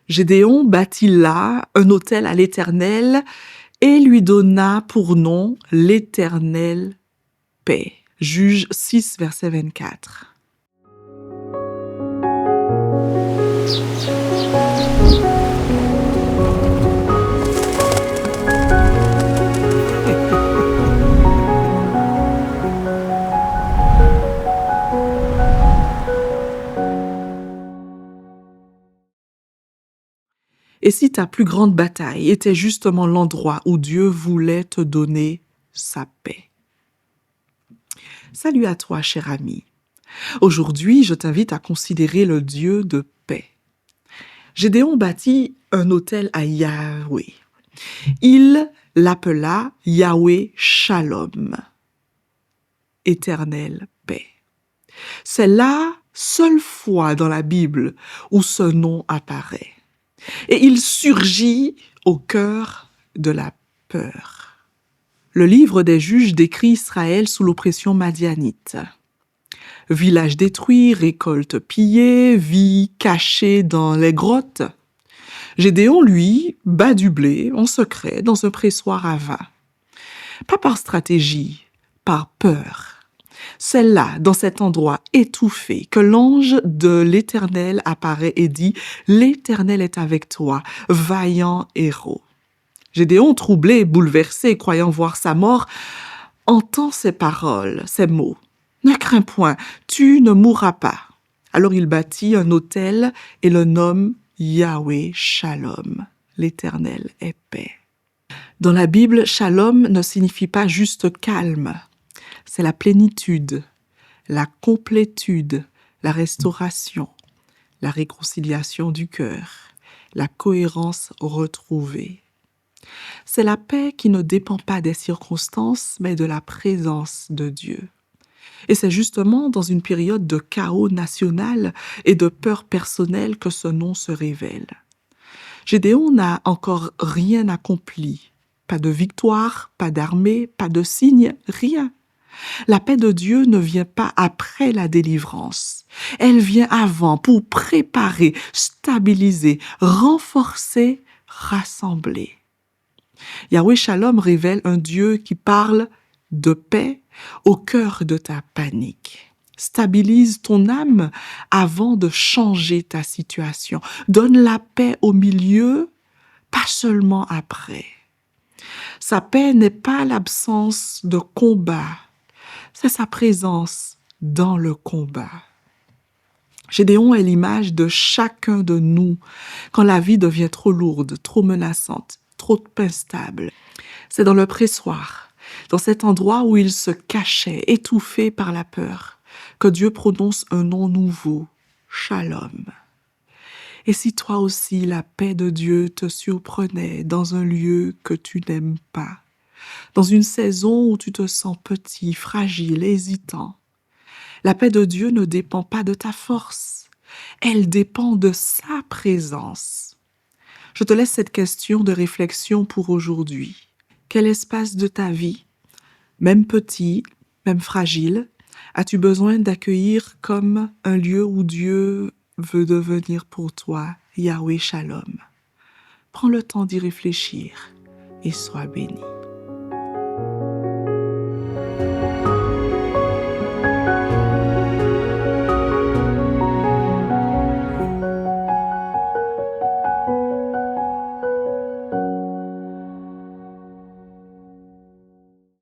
Gédéon bâtit là un autel à l'Éternel et lui donna pour nom l'Éternel paix. Juges 6, verset 24. Et si ta plus grande bataille était justement l'endroit où Dieu voulait te donner sa paix? Salut à toi, cher ami. Aujourd'hui, je t'invite à considérer le Dieu de paix. Gédéon bâtit un autel à Yahweh. Il l'appela Yahweh Shalom, éternelle paix. C'est la seule fois dans la Bible où ce nom apparaît. Et il surgit au cœur de la peur. Le livre des Juges décrit Israël sous l'oppression madianite. Village détruit, récolte pillée, vie cachée dans les grottes. Gédéon, lui, bat du blé en secret dans un pressoir à vin. Pas par stratégie, par peur. C'est là, dans cet endroit étouffé, que l'ange de l'Éternel apparaît et dit « L'Éternel est avec toi, vaillant héros ». Gédéon, troublé, bouleversé, croyant voir sa mort, entend ces paroles, ces mots. « Ne crains point, tu ne mourras pas ». Alors il bâtit un autel et le nomme Yahweh Shalom. L'Éternel est paix. Dans la Bible, Shalom ne signifie pas juste calme. C'est la plénitude, la complétude, la restauration, la réconciliation du cœur, la cohérence retrouvée. C'est la paix qui ne dépend pas des circonstances, mais de la présence de Dieu. Et c'est justement dans une période de chaos national et de peur personnelle que ce nom se révèle. Gédéon n'a encore rien accompli. Pas de victoire, pas d'armée, pas de signe, rien. La paix de Dieu ne vient pas après la délivrance. Elle vient avant pour préparer, stabiliser, renforcer, rassembler. Yahweh Shalom révèle un Dieu qui parle de paix au cœur de ta panique. Stabilise ton âme avant de changer ta situation. Donne la paix au milieu, pas seulement après. Sa paix n'est pas l'absence de combat, c'est sa présence dans le combat. Gédéon est l'image de chacun de nous quand la vie devient trop lourde, trop menaçante, trop instable. C'est dans le pressoir, dans cet endroit où il se cachait, étouffé par la peur, que Dieu prononce un nom nouveau, Shalom. Et si toi aussi la paix de Dieu te surprenait dans un lieu que tu n'aimes pas, dans une saison où tu te sens petit, fragile, hésitant, la paix de Dieu ne dépend pas de ta force, elle dépend de sa présence. Je te laisse cette question de réflexion pour aujourd'hui. Quel espace de ta vie, même petit, même fragile, as-tu besoin d'accueillir comme un lieu où Dieu veut devenir pour toi Yahweh Shalom? Prends le temps d'y réfléchir et sois béni.